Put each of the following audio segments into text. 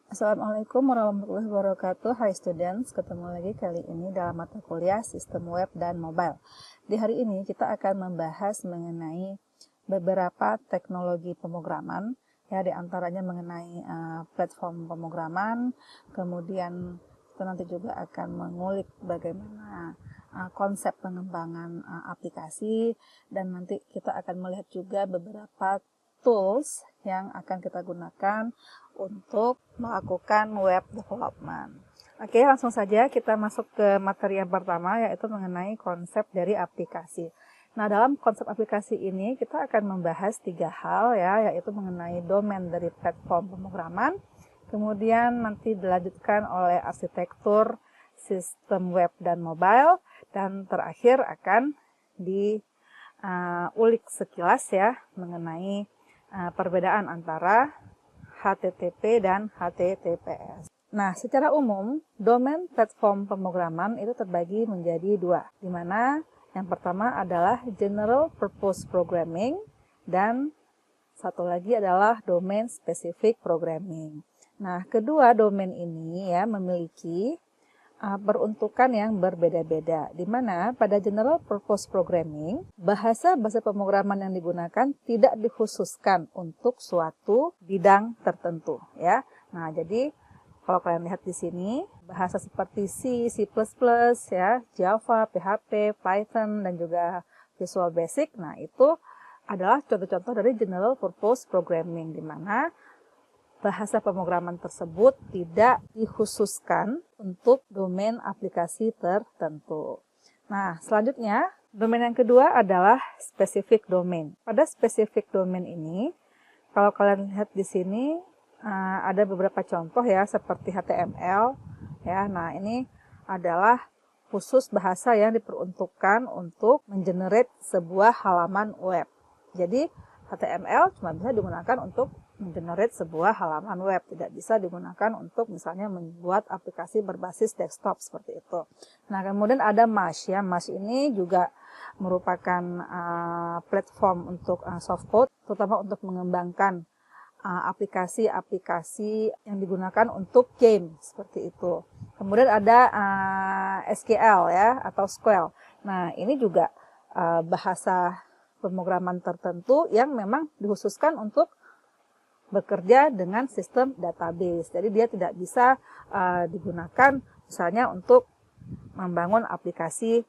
Assalamualaikum warahmatullahi wabarakatuh. Hai students, ketemu lagi kali ini dalam mata kuliah Sistem Web dan Mobile. Di hari ini kita akan membahas mengenai beberapa teknologi pemrograman, ya, di antaranya mengenai platform pemrograman, kemudian kita nanti juga akan mengulik bagaimana konsep pengembangan aplikasi, dan nanti kita akan melihat juga beberapa tools yang akan kita gunakan untuk melakukan web development. Oke, langsung saja kita masuk ke materi yang pertama, yaitu mengenai konsep dari aplikasi. Nah, dalam konsep aplikasi ini kita akan membahas 3 hal, ya, yaitu mengenai domain dari platform pemrograman, kemudian nanti dilanjutkan oleh arsitektur sistem web dan mobile, dan terakhir akan diulik sekilas, ya, mengenai perbedaan antara HTTP dan HTTPS. Nah, secara umum, domain platform pemrograman itu terbagi menjadi 2, di mana yang pertama adalah General Purpose Programming dan satu lagi adalah Domain Specific Programming. Nah, kedua domain ini ya memiliki peruntukan yang berbeda-beda, di mana pada General Purpose Programming, bahasa pemrograman yang digunakan tidak dikhususkan untuk suatu bidang tertentu, ya. Nah, jadi kalau kalian lihat di sini, bahasa seperti C, C++, ya, Java, PHP, Python, dan juga Visual Basic, nah itu adalah contoh-contoh dari General Purpose Programming, di mana bahasa pemrograman tersebut tidak dikhususkan untuk domain aplikasi tertentu. Nah, selanjutnya, domain yang kedua adalah specific domain. Pada specific domain ini, kalau kalian lihat di sini, ada beberapa contoh ya, seperti HTML. Ya, nah ini adalah khusus bahasa yang diperuntukkan untuk mengenerate sebuah halaman web. Jadi, HTML cuma bisa digunakan untuk mengenerate sebuah halaman web, tidak bisa digunakan untuk misalnya membuat aplikasi berbasis desktop seperti itu. Nah, kemudian ada Mesh, ya. Mesh ini juga merupakan platform untuk softcode, terutama untuk mengembangkan aplikasi-aplikasi yang digunakan untuk game seperti itu. Kemudian ada SQL, ya, atau SQL. Nah, ini juga bahasa pemrograman tertentu yang memang dikhususkan untuk bekerja dengan sistem database. Jadi dia tidak bisa digunakan misalnya untuk membangun aplikasi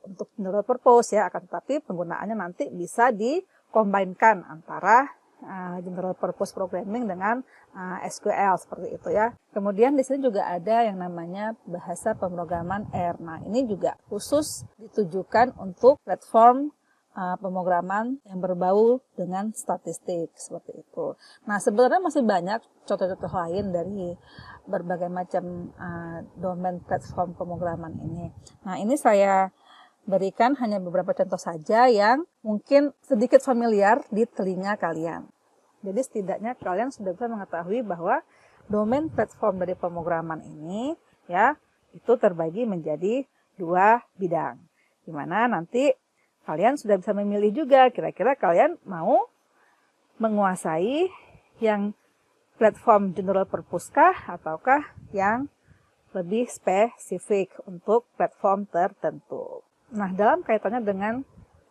untuk general purpose, ya, akan tetapi penggunaannya nanti bisa dikombinkan antara general purpose programming dengan SQL seperti itu, ya. Kemudian di sini juga ada yang namanya bahasa pemrograman R. Nah, ini juga khusus ditujukan untuk platform pemrograman yang berbau dengan statistik seperti itu. Nah, sebenarnya masih banyak contoh-contoh lain dari berbagai macam domain platform pemrograman ini. Nah, ini saya berikan hanya beberapa contoh saja yang mungkin sedikit familiar di telinga kalian. Jadi setidaknya kalian sudah bisa mengetahui bahwa domain platform dari pemrograman ini, ya, itu terbagi menjadi 2 bidang. Di mana nanti kalian sudah bisa memilih juga, kira-kira kalian mau menguasai yang platform general purpose kah, ataukah yang lebih spesifik untuk platform tertentu. Nah, dalam kaitannya dengan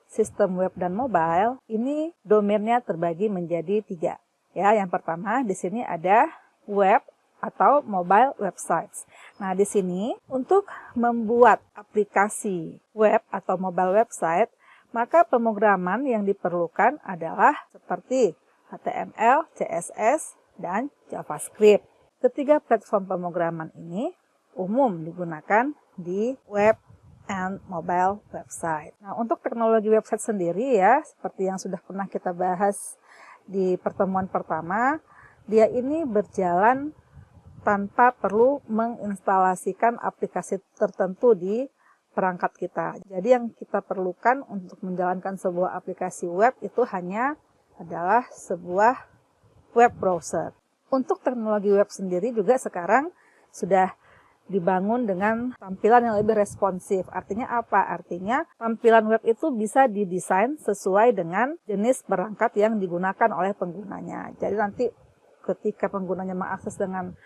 sistem web dan mobile, ini domainnya terbagi menjadi 3. Ya, yang pertama di sini ada web atau mobile websites. Nah, di sini untuk membuat aplikasi web atau mobile website, maka pemrograman yang diperlukan adalah seperti HTML, CSS, dan JavaScript. Ketiga platform pemrograman ini umum digunakan di web and mobile website. Nah, untuk teknologi website sendiri, ya, seperti yang sudah pernah kita bahas di pertemuan pertama, dia ini berjalan tanpa perlu menginstalasikan aplikasi tertentu di perangkat kita. Jadi yang kita perlukan untuk menjalankan sebuah aplikasi web itu hanya adalah sebuah web browser. Untuk teknologi web sendiri juga sekarang sudah dibangun dengan tampilan yang lebih responsif. Artinya apa? Artinya tampilan web itu bisa didesain sesuai dengan jenis perangkat yang digunakan oleh penggunanya. Jadi nanti ketika penggunanya mengakses dengan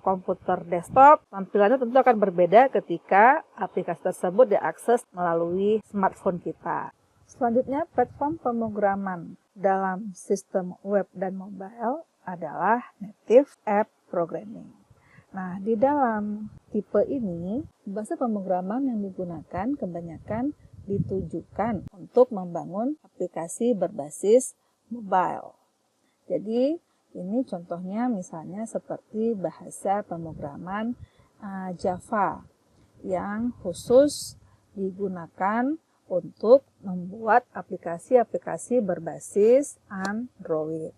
komputer desktop, tampilannya tentu akan berbeda ketika aplikasi tersebut diakses melalui smartphone kita. Selanjutnya, platform pemrograman dalam sistem web dan mobile adalah native app programming. Nah, di dalam tipe ini, bahasa pemrograman yang digunakan kebanyakan ditujukan untuk membangun aplikasi berbasis mobile. Jadi, ini contohnya misalnya seperti bahasa pemrograman Java yang khusus digunakan untuk membuat aplikasi-aplikasi berbasis Android.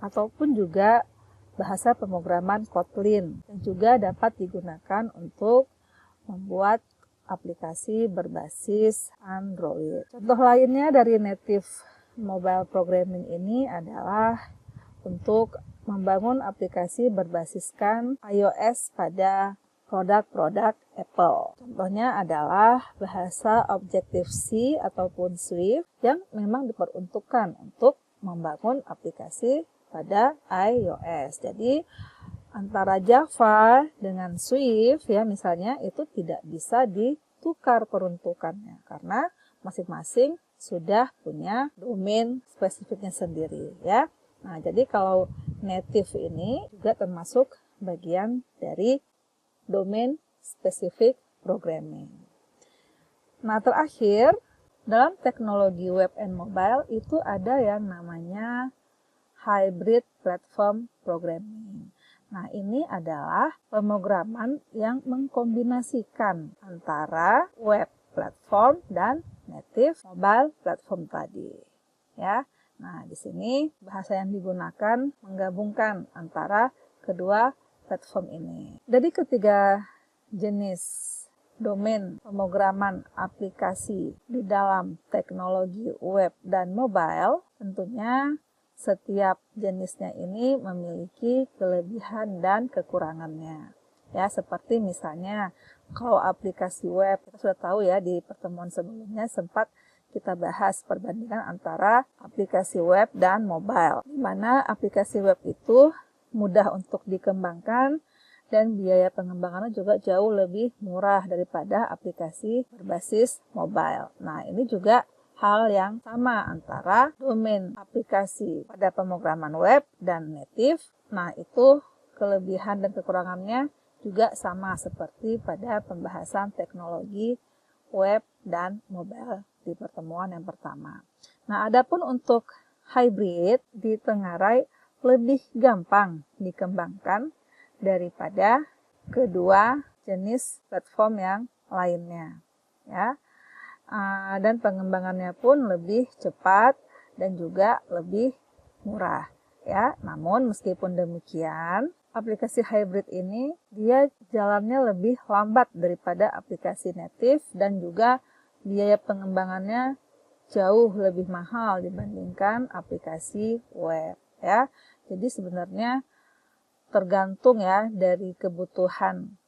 Ataupun juga bahasa pemrograman Kotlin yang juga dapat digunakan untuk membuat aplikasi berbasis Android. Contoh lainnya dari native mobile programming ini adalah untuk membangun aplikasi berbasiskan iOS pada produk-produk Apple. Contohnya adalah bahasa Objective-C ataupun Swift yang memang diperuntukkan untuk membangun aplikasi pada iOS. Jadi antara Java dengan Swift ya misalnya itu tidak bisa ditukar peruntukannya karena masing-masing sudah punya domain spesifiknya sendiri ya. Nah, jadi kalau native ini juga termasuk bagian dari domain specific programming. Nah, terakhir, dalam teknologi web and mobile itu ada yang namanya hybrid platform programming. Nah, ini adalah pemrograman yang mengkombinasikan antara web platform dan native mobile platform tadi. Ya. Nah, di sini bahasa yang digunakan menggabungkan antara kedua platform ini. Dari ketiga jenis domain pemrograman aplikasi di dalam teknologi web dan mobile, tentunya setiap jenisnya ini memiliki kelebihan dan kekurangannya. Ya, seperti misalnya kalau aplikasi web, kita sudah tahu ya di pertemuan sebelumnya sempat kita bahas perbandingan antara aplikasi web dan mobile, di mana aplikasi web itu mudah untuk dikembangkan dan biaya pengembangannya juga jauh lebih murah daripada aplikasi berbasis mobile. Nah, ini juga hal yang sama antara domain aplikasi pada pemrograman web dan native. Nah, itu kelebihan dan kekurangannya juga sama seperti pada pembahasan teknologi web dan mobile di pertemuan yang pertama. Nah, adapun untuk hybrid ditengarai lebih gampang dikembangkan daripada kedua jenis platform yang lainnya, ya. Dan pengembangannya pun lebih cepat dan juga lebih murah, ya. Namun meskipun demikian, aplikasi hybrid ini dia jalannya lebih lambat daripada aplikasi native dan juga biaya pengembangannya jauh lebih mahal dibandingkan aplikasi web ya. Jadi sebenarnya tergantung ya dari kebutuhan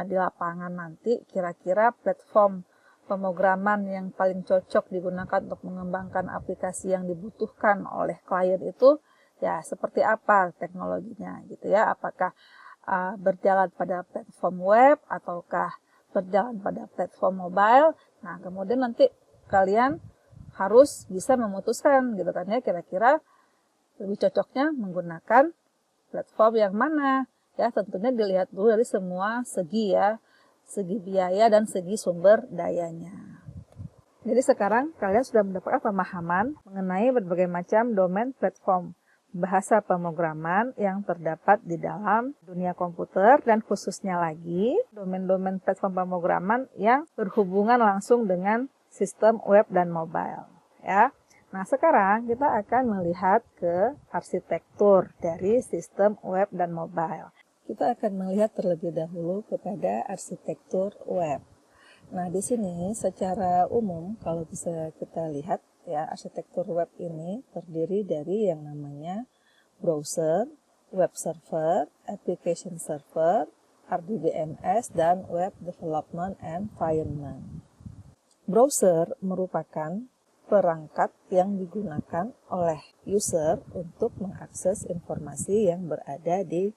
di lapangan nanti kira-kira platform pemrograman yang paling cocok digunakan untuk mengembangkan aplikasi yang dibutuhkan oleh klien itu ya seperti apa teknologinya gitu ya. Apakah berjalan pada platform web ataukah berjalan pada platform mobile. Nah, kemudian nanti kalian harus bisa memutuskan gitu kan ya kira-kira lebih cocoknya menggunakan platform yang mana. Ya, tentunya dilihat dulu dari semua segi ya, segi biaya dan segi sumber dayanya. Jadi sekarang kalian sudah mendapatkan pemahaman mengenai berbagai macam domain platform bahasa pemrograman yang terdapat di dalam dunia komputer dan khususnya lagi domain-domain platform pemrograman yang berhubungan langsung dengan sistem web dan mobile ya. Nah, sekarang kita akan melihat ke arsitektur dari sistem web dan mobile. Kita akan melihat terlebih dahulu kepada arsitektur web. Nah, di sini secara umum kalau bisa kita lihat ya, arsitektur web ini terdiri dari yang namanya browser, web server, application server, RDBMS, dan web development environment. Browser merupakan perangkat yang digunakan oleh user untuk mengakses informasi yang berada di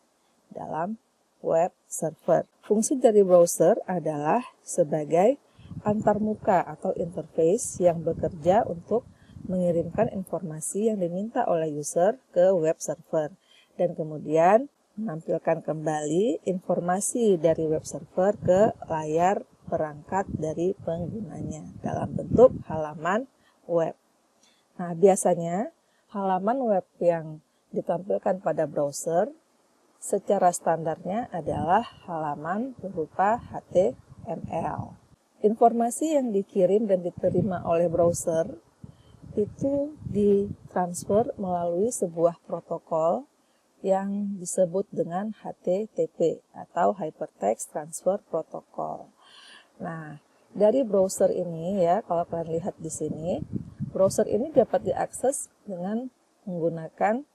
dalam web server. Fungsi dari browser adalah sebagai antarmuka atau interface yang bekerja untuk mengirimkan informasi yang diminta oleh user ke web server dan kemudian menampilkan kembali informasi dari web server ke layar perangkat dari penggunanya dalam bentuk halaman web. Nah, biasanya halaman web yang ditampilkan pada browser secara standarnya adalah halaman berupa HTML. Informasi yang dikirim dan diterima oleh browser itu ditransfer melalui sebuah protokol yang disebut dengan HTTP atau Hypertext Transfer Protocol. Nah, dari browser ini ya, kalau kalian lihat di sini, browser ini dapat diakses dengan menggunakan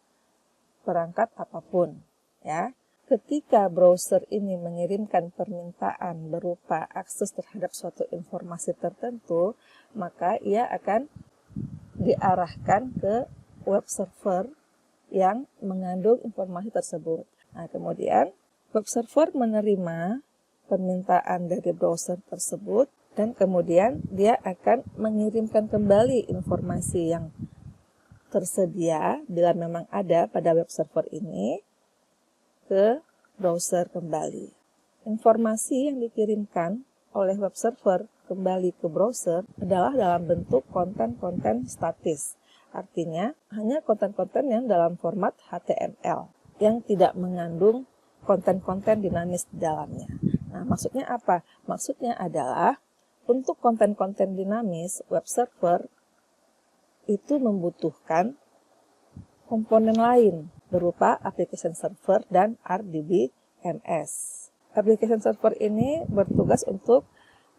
perangkat apapun, ya. Ketika browser ini mengirimkan permintaan berupa akses terhadap suatu informasi tertentu, maka ia akan diarahkan ke web server yang mengandung informasi tersebut. Nah, kemudian web server menerima permintaan dari browser tersebut dan kemudian dia akan mengirimkan kembali informasi yang tersedia bila memang ada pada web server ini ke browser kembali. Informasi yang dikirimkan oleh web server kembali ke browser adalah dalam bentuk konten-konten statis. Artinya, hanya konten-konten yang dalam format HTML yang tidak mengandung konten-konten dinamis di dalamnya. Nah, maksudnya apa? Maksudnya adalah untuk konten-konten dinamis, web server itu membutuhkan komponen lain berupa application server dan RDBMS. Application server ini bertugas untuk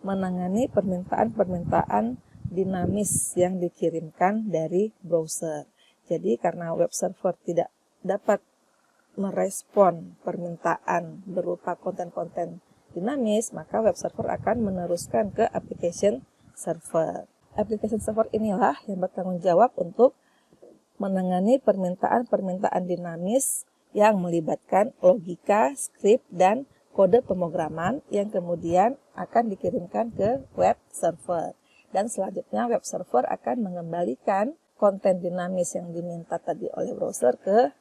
menangani permintaan-permintaan dinamis yang dikirimkan dari browser. Jadi karena web server tidak dapat merespon permintaan berupa konten-konten dinamis, maka web server akan meneruskan ke application server. Application server inilah yang bertanggung jawab untuk menangani permintaan-permintaan dinamis yang melibatkan logika, skrip, dan kode pemrograman yang kemudian akan dikirimkan ke web server. Dan selanjutnya web server akan mengembalikan konten dinamis yang diminta tadi oleh browser ke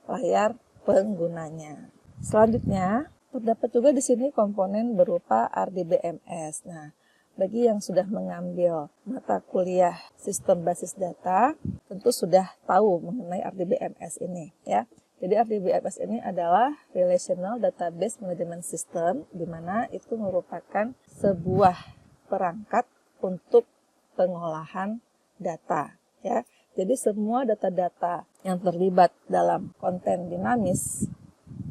layar penggunanya. Selanjutnya, terdapat juga di sini komponen berupa RDBMS. Nah, bagi yang sudah mengambil mata kuliah sistem basis data, tentu sudah tahu mengenai RDBMS ini, ya. Jadi RDBMS ini adalah Relational Database Management System, di mana itu merupakan sebuah perangkat untuk pengolahan data, ya. Jadi semua data-data yang terlibat dalam konten dinamis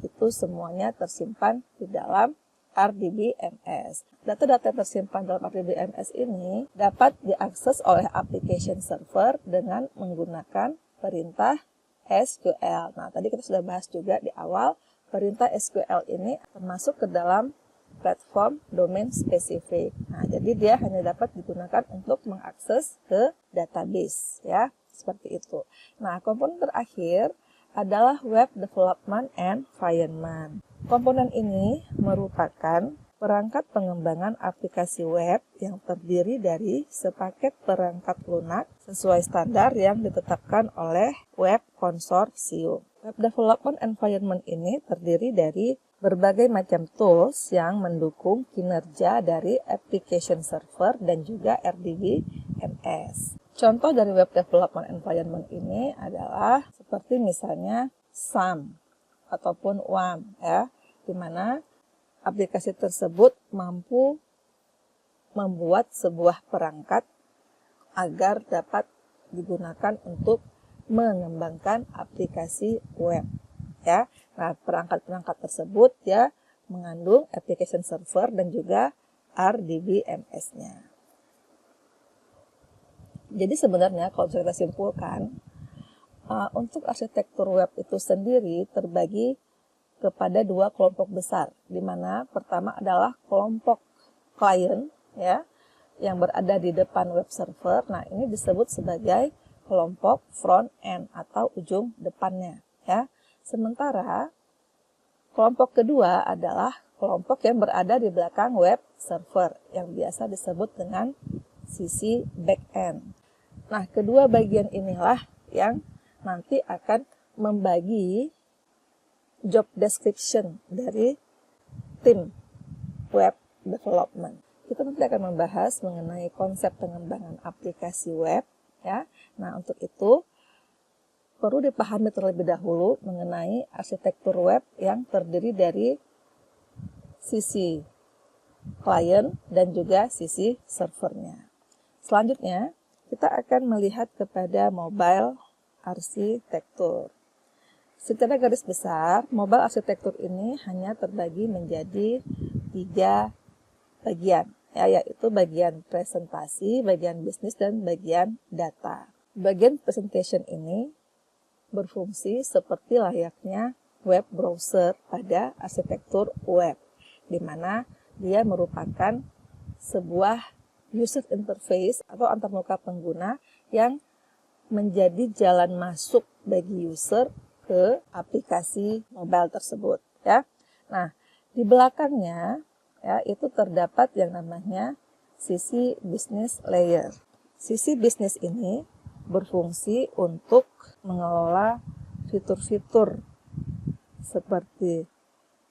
itu semuanya tersimpan di dalam RDBMS. Data-data yang tersimpan dalam RDBMS ini dapat diakses oleh application server dengan menggunakan perintah SQL. Nah, tadi kita sudah bahas juga di awal, perintah SQL ini termasuk ke dalam platform domain spesifik. Nah, jadi dia hanya dapat digunakan untuk mengakses ke database, ya, seperti itu. Nah, komponen terakhir adalah Web Development Environment. Komponen ini merupakan perangkat pengembangan aplikasi web yang terdiri dari sepaket perangkat lunak sesuai standar yang ditetapkan oleh Web Consortium. Web Development Environment ini terdiri dari berbagai macam tools yang mendukung kinerja dari application server dan juga RDBMS. Contoh dari Web Development Environment ini adalah seperti misalnya SAM ataupun WAM, ya, di mana aplikasi tersebut mampu membuat sebuah perangkat agar dapat digunakan untuk mengembangkan aplikasi web, ya. Nah, perangkat-perangkat tersebut ya mengandung application server dan juga RDBMS-nya. Jadi sebenarnya kalau kita simpulkan, untuk arsitektur web itu sendiri terbagi kepada dua kelompok besar, di mana pertama adalah kelompok klien, ya, yang berada di depan web server. Nah, ini disebut sebagai kelompok front end atau ujung depannya, ya. Sementara kelompok kedua adalah kelompok yang berada di belakang web server yang biasa disebut dengan sisi back end. Nah, kedua bagian inilah yang nanti akan membagi job description dari tim web development. Kita nanti akan membahas mengenai konsep pengembangan aplikasi web, ya. Nah, untuk itu perlu dipahami terlebih dahulu mengenai arsitektur web yang terdiri dari sisi klien dan juga sisi servernya. Selanjutnya, kita akan melihat kepada mobile arsitektur. Secara garis besar, mobile arsitektur ini hanya terbagi menjadi 3 bagian, ya, yaitu bagian presentasi, bagian bisnis, dan bagian data. Bagian presentation ini berfungsi seperti layaknya web browser pada arsitektur web, di mana dia merupakan sebuah user interface atau antarmuka pengguna yang menjadi jalan masuk bagi user ke aplikasi mobile tersebut, ya. Nah, di belakangnya, ya, itu terdapat yang namanya sisi business layer. Sisi bisnis ini berfungsi untuk mengelola fitur-fitur seperti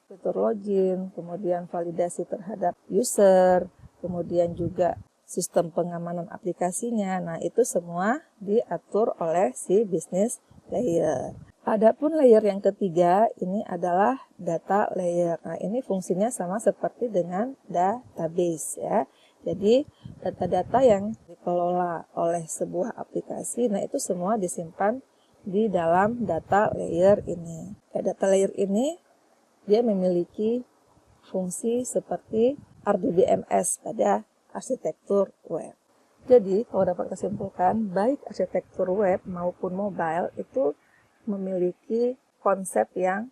fitur login, kemudian validasi terhadap user, kemudian juga sistem pengamanan aplikasinya. Nah, itu semua diatur oleh si business layer. Adapun layer yang ketiga ini adalah data layer. Nah, ini fungsinya sama seperti dengan database, ya. Jadi, data-data yang dikelola oleh sebuah aplikasi, nah itu semua disimpan di dalam data layer ini. Data layer ini dia memiliki fungsi seperti RDBMS pada arsitektur web. Jadi, kalau dapat kita simpulkan, baik arsitektur web maupun mobile itu memiliki konsep yang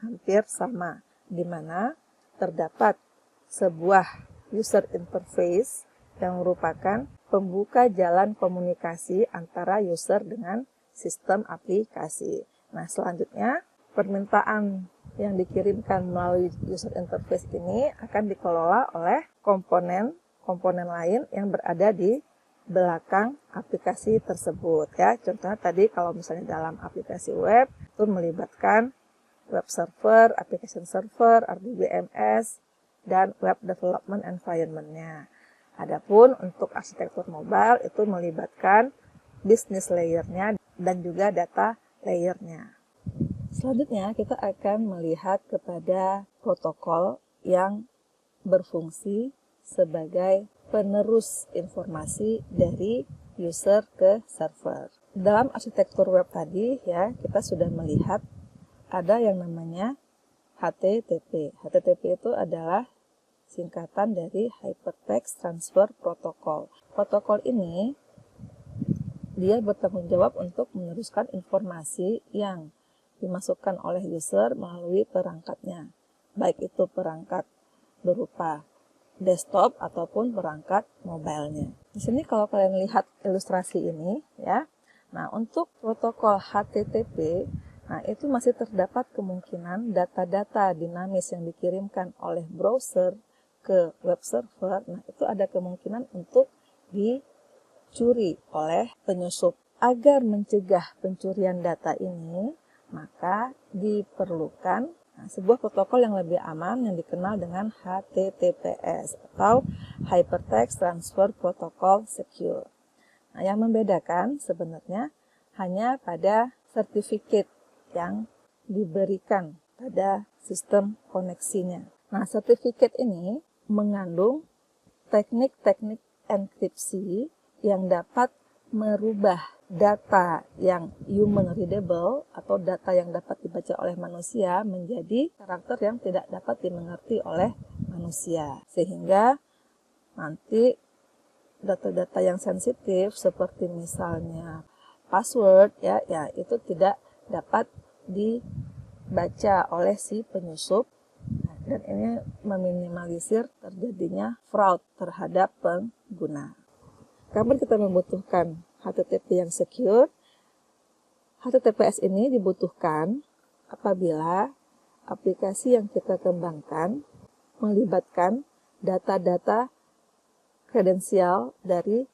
hampir sama, di mana terdapat sebuah user interface yang merupakan pembuka jalan komunikasi antara user dengan sistem aplikasi. Nah, selanjutnya permintaan yang dikirimkan melalui user interface ini akan dikelola oleh komponen lain yang berada di belakang aplikasi tersebut, ya. Contohnya tadi kalau misalnya dalam aplikasi web itu melibatkan web server, application server, RDBMS, dan web development environment-nya. Adapun untuk arsitektur mobile itu melibatkan business layer-nya dan juga data layer-nya. Selanjutnya kita akan melihat kepada protokol yang berfungsi sebagai penerus informasi dari user ke server. Dalam arsitektur web tadi, ya, kita sudah melihat ada yang namanya HTTP. HTTP itu adalah singkatan dari Hypertext Transfer Protocol. Protokol ini dia bertanggung jawab untuk meneruskan informasi yang dimasukkan oleh user melalui perangkatnya, baik itu perangkat berupa desktop ataupun perangkat mobilenya. Di sini kalau kalian lihat ilustrasi ini, ya. Nah, untuk protokol HTTP, nah itu masih terdapat kemungkinan data-data dinamis yang dikirimkan oleh browser ke web server. Nah, itu ada kemungkinan untuk dicuri oleh penyusup. Agar mencegah pencurian data ini, maka diperlukan sebuah protokol yang lebih aman yang dikenal dengan HTTPS atau Hypertext Transfer Protocol Secure. Nah, yang membedakan sebenarnya hanya pada sertifikat yang diberikan pada sistem koneksinya. Nah, sertifikat ini mengandung teknik-teknik enkripsi yang dapat merubah data yang human readable atau data yang dapat dibaca oleh manusia menjadi karakter yang tidak dapat dimengerti oleh manusia. Sehingga nanti data-data yang sensitif seperti misalnya password, ya itu tidak dapat dibaca oleh si penyusup. Dan ini meminimalisir terjadinya fraud terhadap pengguna. Kapan kita membutuhkan HTTP yang secure? HTTPS ini dibutuhkan apabila aplikasi yang kita kembangkan melibatkan data-data kredensial dari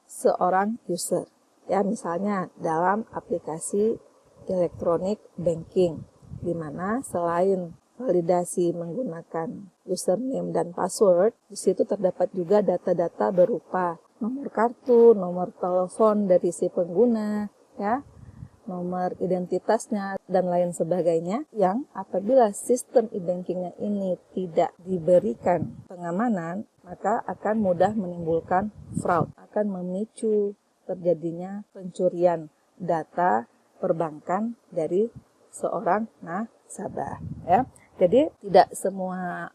seorang user. Ya, misalnya dalam aplikasi elektronik banking, di mana selain validasi menggunakan username dan password, di situ terdapat juga data-data berupa nomor kartu, nomor telepon dari si pengguna, ya, nomor identitasnya, dan lain sebagainya, yang apabila sistem e-bankingnya ini tidak diberikan pengamanan, maka akan mudah menimbulkan fraud, akan memicu terjadinya pencurian data perbankan dari seorang nasabah, ya. Jadi tidak semua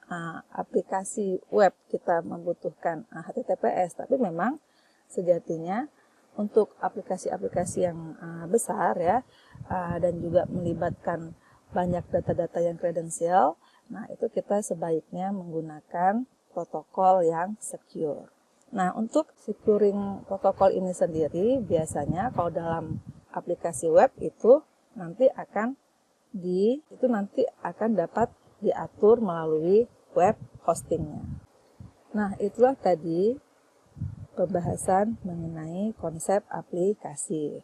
aplikasi web kita membutuhkan HTTPS, tapi memang sejatinya untuk aplikasi-aplikasi yang besar, ya, dan juga melibatkan banyak data-data yang kredensial, nah itu kita sebaiknya menggunakan protokol yang secure. Nah, untuk securing protokol ini sendiri biasanya kalau dalam aplikasi web itu nanti akan dapat diatur melalui web hostingnya. Nah, itulah tadi pembahasan mengenai konsep aplikasi.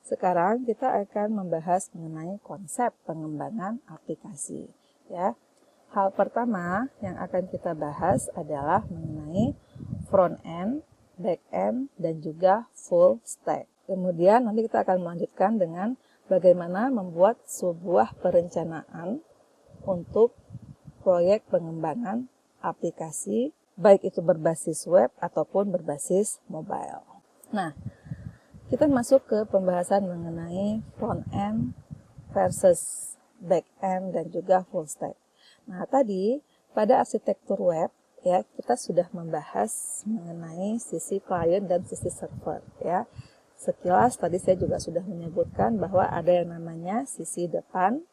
Sekarang kita akan membahas mengenai konsep pengembangan aplikasi, ya. Hal pertama yang akan kita bahas adalah mengenai front end, back end, dan juga full stack. Kemudian nanti kita akan melanjutkan dengan bagaimana membuat sebuah perencanaan untuk proyek pengembangan aplikasi, baik itu berbasis web ataupun berbasis mobile. Nah, kita masuk ke pembahasan mengenai front end versus back end dan juga full stack. Nah, tadi pada arsitektur web, ya, kita sudah membahas mengenai sisi klien dan sisi server, ya. Sekilas tadi saya juga sudah menyebutkan bahwa ada yang namanya sisi depan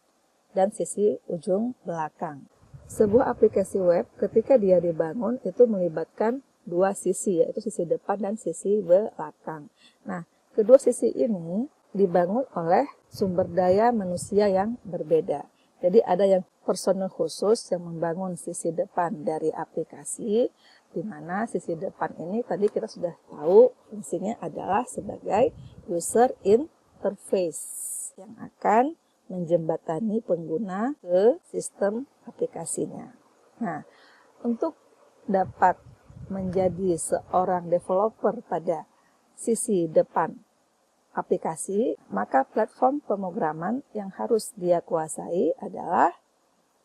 dan sisi ujung belakang. Sebuah aplikasi web ketika dia dibangun itu melibatkan dua sisi, yaitu sisi depan dan sisi belakang. Nah, kedua sisi ini dibangun oleh sumber daya manusia yang berbeda. Jadi ada yang personel khusus yang membangun sisi depan dari aplikasi, di mana sisi depan ini tadi kita sudah tahu fungsinya adalah sebagai user interface yang akan menjembatani pengguna ke sistem aplikasinya. Nah, untuk dapat menjadi seorang developer pada sisi depan aplikasi, maka platform pemrograman yang harus dia kuasai adalah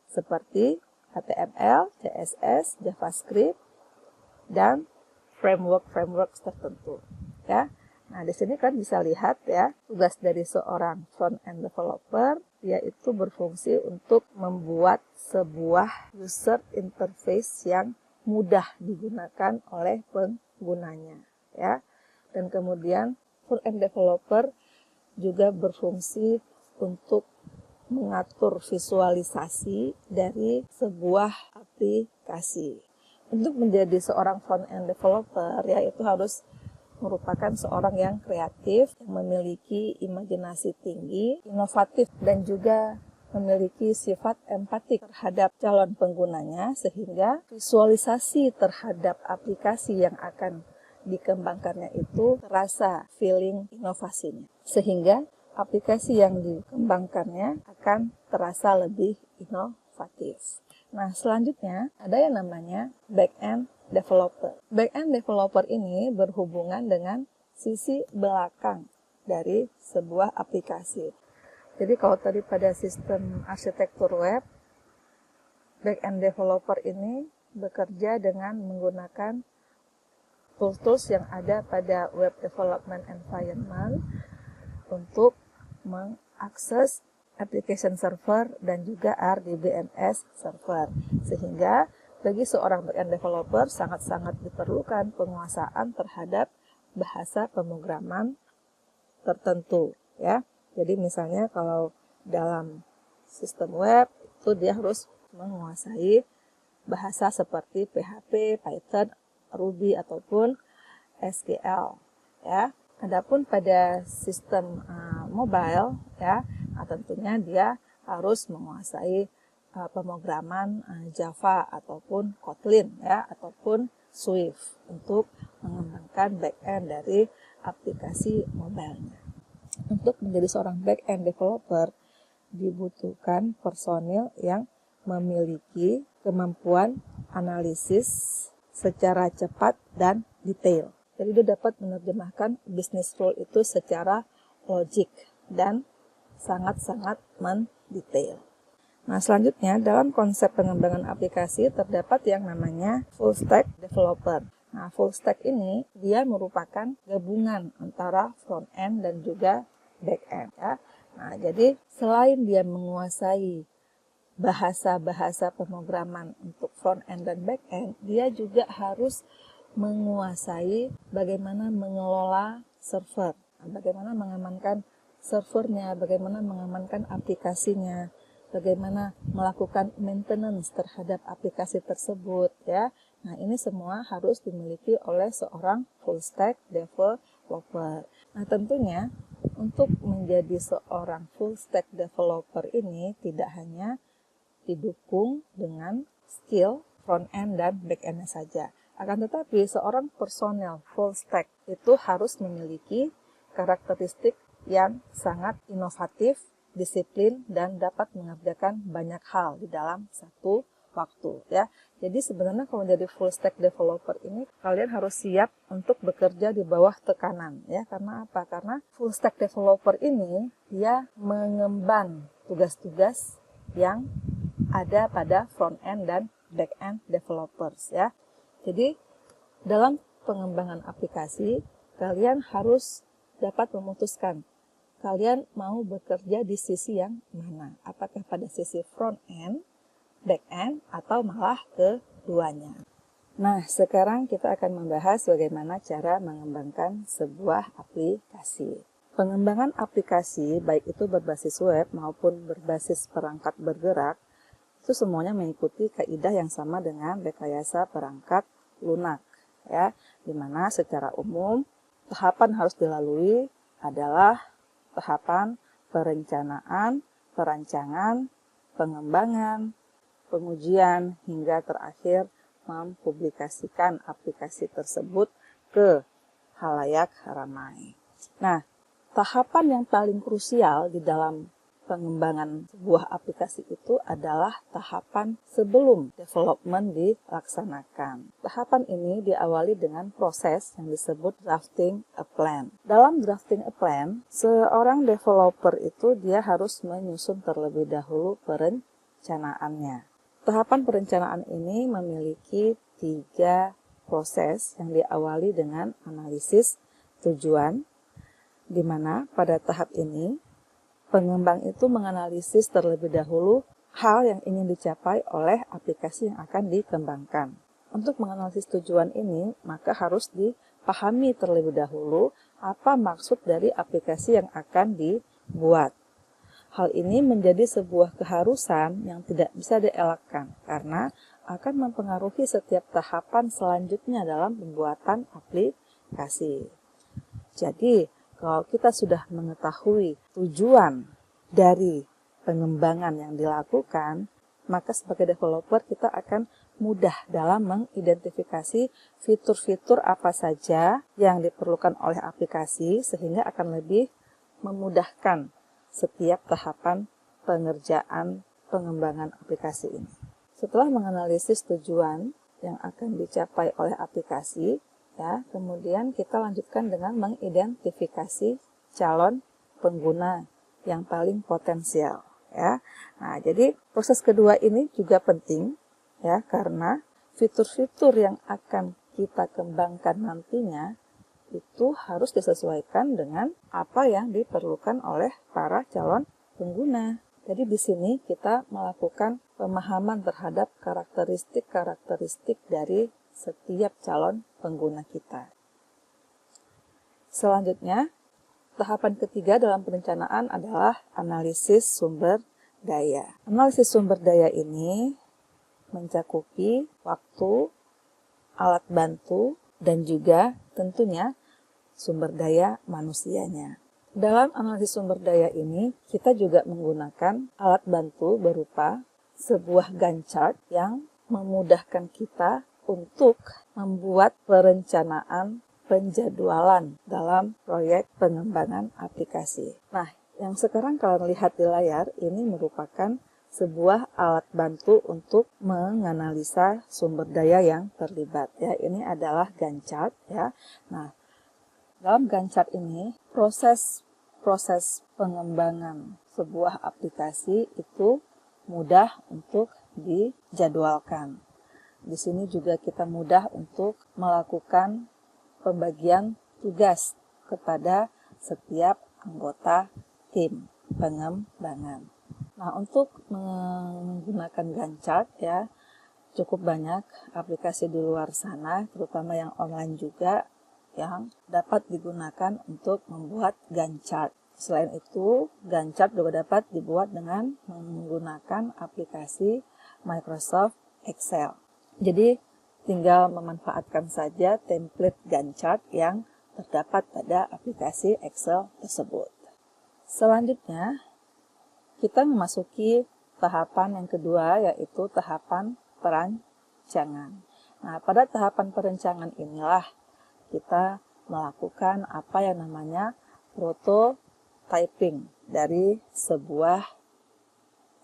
seperti HTML, CSS, JavaScript, dan framework tertentu, ya. Nah, di sini kan bisa lihat, ya, tugas dari seorang front-end developer yaitu berfungsi untuk membuat sebuah user interface yang mudah digunakan oleh penggunanya, ya. Dan kemudian front-end developer juga berfungsi untuk mengatur visualisasi dari sebuah aplikasi. Untuk menjadi seorang front-end developer, ya, itu harus merupakan seorang yang kreatif, yang memiliki imajinasi tinggi, inovatif, dan juga memiliki sifat empatik terhadap calon penggunanya, sehingga visualisasi terhadap aplikasi yang akan dikembangkannya itu terasa feeling inovasinya, sehingga aplikasi yang dikembangkannya akan terasa lebih inovatif. Nah, selanjutnya ada yang namanya back-end developer. Back-end developer ini berhubungan dengan sisi belakang dari sebuah aplikasi. Jadi kalau tadi pada sistem arsitektur web, back-end developer ini bekerja dengan menggunakan tools-tools yang ada pada web development environment untuk mengakses application server dan juga RDBMS server. Sehingga bagi seorang back-end developer sangat-sangat diperlukan penguasaan terhadap bahasa pemrograman tertentu, ya. Jadi misalnya kalau dalam sistem web itu dia harus menguasai bahasa seperti PHP, Python, Ruby ataupun SQL ya. Adapun pada sistem mobile ya, tentunya dia harus menguasai pemrograman Java ataupun Kotlin ya, ataupun Swift untuk mengembangkan back-end dari aplikasi mobile-nya. Untuk menjadi seorang back-end developer dibutuhkan personil yang memiliki kemampuan analisis secara cepat dan detail. Jadi dia dapat menerjemahkan business rule itu secara logik dan sangat-sangat mendetail. Nah, selanjutnya dalam konsep pengembangan aplikasi terdapat yang namanya full stack developer. Nah, full stack ini dia merupakan gabungan antara front end dan juga back end ya. Nah, jadi selain dia menguasai bahasa-bahasa pemrograman untuk front end dan back end, dia juga harus menguasai bagaimana mengelola server, bagaimana mengamankan servernya, bagaimana mengamankan aplikasinya, bagaimana melakukan maintenance terhadap aplikasi tersebut ya. Nah, ini semua harus dimiliki oleh seorang full stack developer. Nah, tentunya untuk menjadi seorang full stack developer ini tidak hanya didukung dengan skill front end dan back end saja. Akan tetapi seorang personel full stack itu harus memiliki karakteristik yang sangat inovatif, disiplin, dan dapat mengerjakan banyak hal di dalam satu waktu ya. Jadi sebenarnya kalau menjadi full stack developer ini kalian harus siap untuk bekerja di bawah tekanan ya. Karena apa? Karena full stack developer ini dia mengemban tugas-tugas yang ada pada front end dan back end developers ya. Jadi dalam pengembangan aplikasi kalian harus dapat memutuskan kalian mau bekerja di sisi yang mana, apakah pada sisi front end, back end, atau malah keduanya. Nah, sekarang kita akan membahas bagaimana cara mengembangkan sebuah aplikasi. Pengembangan aplikasi, baik itu berbasis web maupun berbasis perangkat bergerak, itu semuanya mengikuti kaidah yang sama dengan rekayasa perangkat lunak, ya, di mana secara umum tahapan harus dilalui adalah tahapan perencanaan, perancangan, pengembangan, pengujian, hingga terakhir mempublikasikan aplikasi tersebut ke khalayak ramai. Nah, tahapan yang paling krusial di dalam pengembangan sebuah aplikasi itu adalah tahapan sebelum development dilaksanakan. Tahapan ini diawali dengan proses yang disebut drafting a plan. Dalam drafting a plan, seorang developer itu dia harus menyusun terlebih dahulu perencanaannya. Tahapan perencanaan ini memiliki 3 proses yang diawali dengan analisis tujuan, di mana pada tahap ini pengembang itu menganalisis terlebih dahulu hal yang ingin dicapai oleh aplikasi yang akan dikembangkan. Untuk menganalisis tujuan ini, maka harus dipahami terlebih dahulu apa maksud dari aplikasi yang akan dibuat. Hal ini menjadi sebuah keharusan yang tidak bisa dielakkan karena akan mempengaruhi setiap tahapan selanjutnya dalam pembuatan aplikasi. Jadi, kalau kita sudah mengetahui tujuan dari pengembangan yang dilakukan, maka sebagai developer kita akan mudah dalam mengidentifikasi fitur-fitur apa saja yang diperlukan oleh aplikasi sehingga akan lebih memudahkan setiap tahapan pengerjaan pengembangan aplikasi ini. Setelah menganalisis tujuan yang akan dicapai oleh aplikasi, ya, kemudian kita lanjutkan dengan mengidentifikasi calon pengguna yang paling potensial. Ya. Nah, jadi proses kedua ini juga penting, ya, karena fitur-fitur yang akan kita kembangkan nantinya itu harus disesuaikan dengan apa yang diperlukan oleh para calon pengguna. Jadi di sini kita melakukan pemahaman terhadap karakteristik-karakteristik dari setiap calon pengguna kita. Selanjutnya, tahapan ketiga dalam perencanaan adalah analisis sumber daya. Analisis sumber daya ini mencakupi waktu, alat bantu, dan juga tentunya sumber daya manusianya. Dalam analisis sumber daya ini, kita juga menggunakan alat bantu berupa sebuah Gantt chart yang memudahkan kita untuk membuat perencanaan penjadwalan dalam proyek pengembangan aplikasi. Nah, yang sekarang kalian lihat di layar ini merupakan sebuah alat bantu untuk menganalisa sumber daya yang terlibat. Ya, ini adalah Gantt chart. Ya. Nah, dalam Gantt chart ini proses pengembangan sebuah aplikasi itu mudah untuk dijadwalkan. Di sini juga kita mudah untuk melakukan pembagian tugas kepada setiap anggota tim pengembangan. Nah, untuk menggunakan Gantt chart ya, cukup banyak aplikasi di luar sana, terutama yang online juga, yang dapat digunakan untuk membuat Gantt chart. Selain itu, Gantt chart juga dapat dibuat dengan menggunakan aplikasi Microsoft Excel. Jadi, tinggal memanfaatkan saja template Gantt chart yang terdapat pada aplikasi Excel tersebut. Selanjutnya, kita memasuki tahapan yang kedua, yaitu tahapan perancangan. Nah, pada tahapan perencanaan inilah kita melakukan apa yang namanya prototyping dari sebuah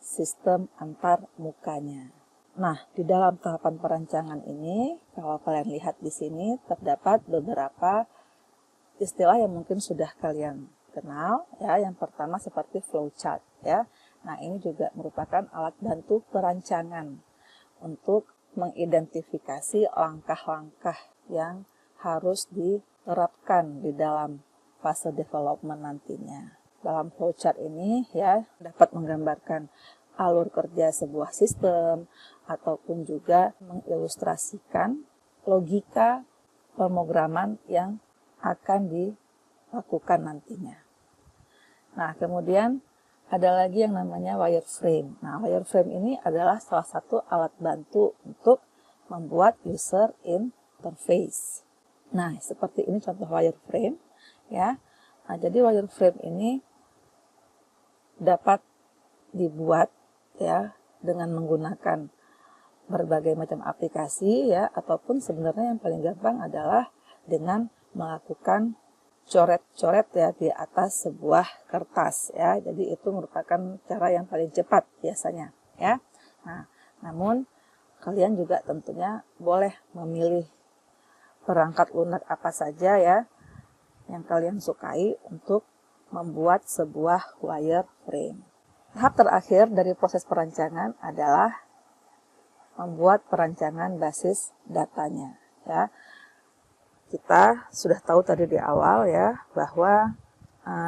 sistem antar mukanya. Nah, di dalam tahapan perancangan ini, kalau kalian lihat di sini, terdapat beberapa istilah yang mungkin sudah kalian kenal. Ya, yang pertama seperti flowchart. Ya, nah ini juga merupakan alat bantu perancangan untuk mengidentifikasi langkah-langkah yang harus diterapkan di dalam fase development nantinya. Dalam flowchart ini ya dapat menggambarkan alur kerja sebuah sistem ataupun juga mengilustrasikan logika pemrograman yang akan dilakukan nantinya. Nah, kemudian ada lagi yang namanya wireframe. Nah, wireframe ini adalah salah satu alat bantu untuk membuat user interface. Nah, seperti ini contoh wireframe ya. Nah, jadi wireframe ini dapat dibuat ya dengan menggunakan berbagai macam aplikasi ya, ataupun sebenarnya yang paling gampang adalah dengan melakukan coret-coret ya di atas sebuah kertas ya. Jadi itu merupakan cara yang paling cepat biasanya ya. Nah, namun kalian juga tentunya boleh memilih perangkat lunak apa saja ya yang kalian sukai untuk membuat sebuah wireframe. Tahap terakhir dari proses perancangan adalah membuat perancangan basis datanya ya. Kita sudah tahu tadi di awal ya bahwa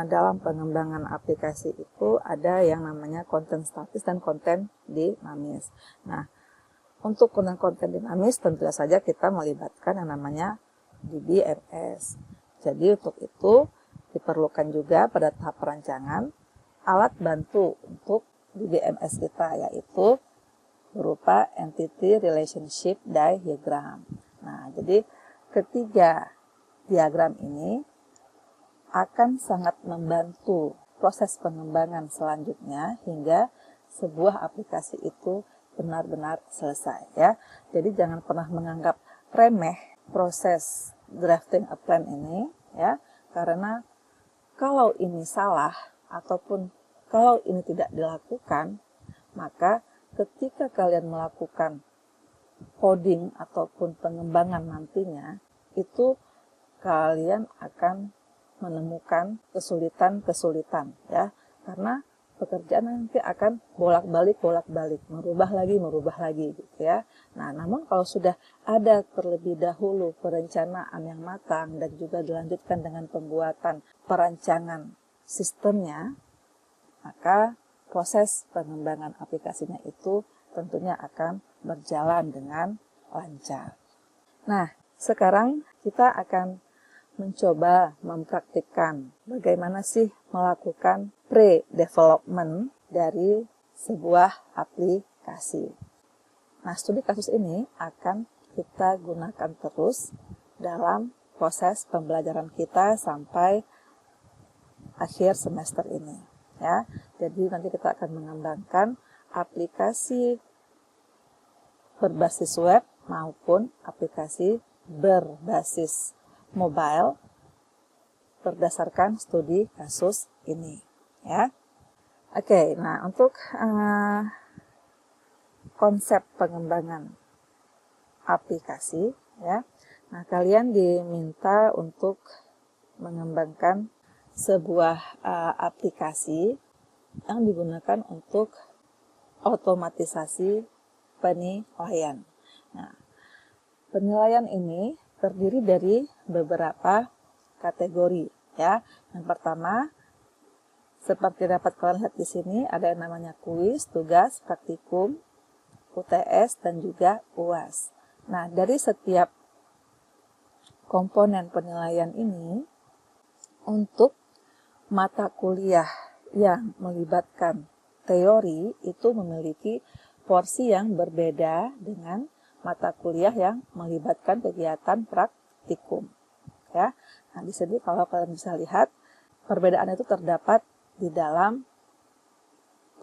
dalam pengembangan aplikasi itu ada yang namanya konten statis dan konten dinamis. Nah, untuk konten dinamis tentu saja kita melibatkan yang namanya DBMS. Jadi untuk itu diperlukan juga pada tahap perancangan alat bantu untuk DBMS kita, yaitu berupa Entity Relationship Diagram. Nah, jadi ketiga diagram ini akan sangat membantu proses pengembangan selanjutnya hingga sebuah aplikasi itu benar-benar selesai ya. Jadi jangan pernah menganggap remeh proses drafting a plan ini ya, karena kalau ini salah ataupun kalau ini tidak dilakukan, maka ketika kalian melakukan coding ataupun pengembangan nantinya, itu kalian akan menemukan kesulitan-kesulitan ya, karena pekerjaan nanti akan bolak-balik, merubah lagi gitu ya. Nah, namun kalau sudah ada terlebih dahulu perencanaan yang matang dan juga dilanjutkan dengan pembuatan perancangan sistemnya, maka proses pengembangan aplikasinya itu tentunya akan berjalan dengan lancar. Nah, sekarang kita akan mencoba mempraktikkan bagaimana sih melakukan pre-development dari sebuah aplikasi. Nah, studi kasus ini akan kita gunakan terus dalam proses pembelajaran kita sampai akhir semester ini. Ya, jadi nanti kita akan mengembangkan aplikasi berbasis web maupun aplikasi berbasis mobile berdasarkan studi kasus ini. Ya, oke. Nah, untuk konsep pengembangan aplikasi, ya. Nah, kalian diminta untuk mengembangkan sebuah aplikasi yang digunakan untuk otomatisasi penilaian. Nah, penilaian ini terdiri dari beberapa kategori, ya. Yang pertama, seperti dapat kalian lihat di sini, ada yang namanya kuis, tugas, praktikum, UTS, dan juga UAS. Nah, dari setiap komponen penilaian ini, untuk mata kuliah yang melibatkan teori itu memiliki porsi yang berbeda dengan mata kuliah yang melibatkan kegiatan praktikum. Ya, nah di sini kalau kalian bisa lihat, perbedaan itu terdapat di dalam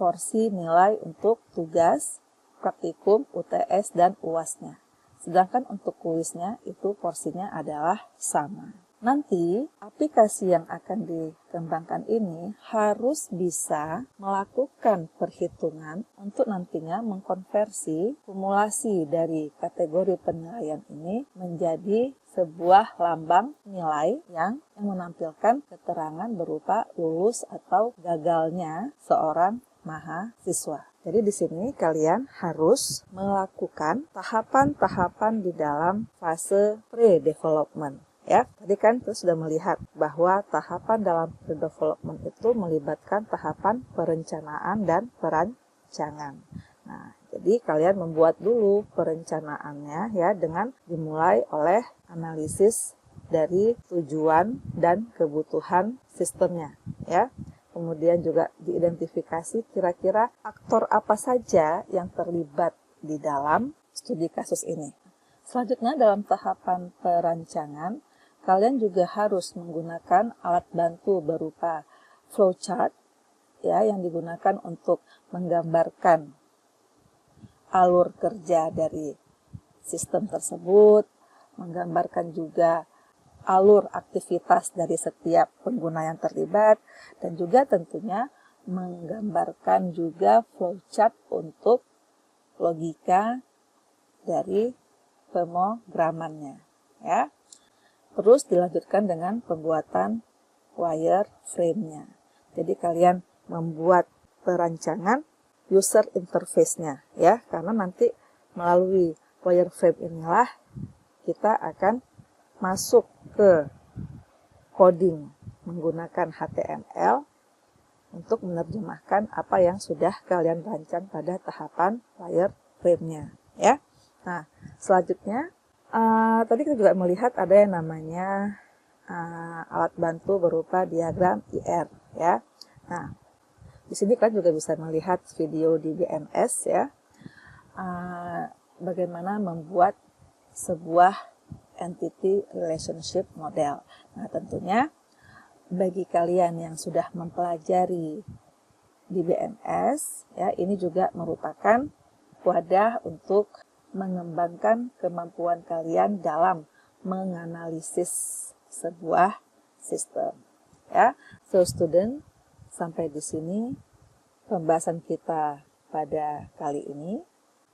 porsi nilai untuk tugas, praktikum, UTS, dan UAS-nya. Sedangkan untuk kuisnya itu porsinya adalah sama. Nanti aplikasi yang akan dikembangkan ini harus bisa melakukan perhitungan untuk nantinya mengkonversi kumulasi dari kategori penilaian ini menjadi sebuah lambang nilai yang menampilkan keterangan berupa lulus atau gagalnya seorang mahasiswa. Jadi di sini kalian harus melakukan tahapan-tahapan di dalam fase pre-development. Ya, tadi kan kita sudah melihat bahwa tahapan dalam pre-development itu melibatkan tahapan perencanaan dan perancangan. Nah, jadi kalian membuat dulu perencanaannya ya dengan dimulai oleh analisis dari tujuan dan kebutuhan sistemnya, ya. Kemudian juga diidentifikasi kira-kira aktor apa saja yang terlibat di dalam studi kasus ini. Selanjutnya dalam tahapan perancangan, kalian juga harus menggunakan alat bantu berupa flowchart ya yang digunakan untuk menggambarkan alur kerja dari sistem tersebut, menggambarkan juga alur aktivitas dari setiap pengguna yang terlibat, dan juga tentunya menggambarkan juga flowchart untuk logika dari pemrogramannya, ya. Terus dilanjutkan dengan pembuatan wireframe-nya. Jadi kalian membuat perancangan user interface-nya, ya, karena nanti melalui wireframe inilah kita akan masuk ke coding menggunakan HTML untuk menerjemahkan apa yang sudah kalian rancang pada tahapan wireframe-nya, ya. Nah, selanjutnya tadi kita juga melihat ada yang namanya alat bantu berupa diagram IR, ya. Nah, di sini kalian juga bisa melihat video di BMS, ya, bagaimana membuat sebuah entity relationship model. Nah, tentunya bagi kalian yang sudah mempelajari di BMS, ya, ini juga merupakan wadah untuk mengembangkan kemampuan kalian dalam menganalisis sebuah sistem. Ya, so student, sampai di sini pembahasan kita pada kali ini.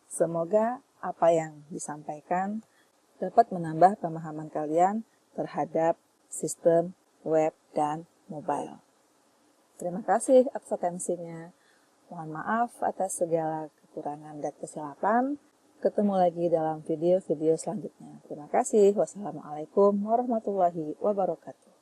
Semoga apa yang disampaikan dapat menambah pemahaman kalian terhadap sistem web dan mobile. Terima kasih atas atensinya. Mohon maaf atas segala kekurangan dan kesilapan. Ketemu lagi dalam video-video selanjutnya. Terima kasih. Wassalamualaikum warahmatullahi wabarakatuh.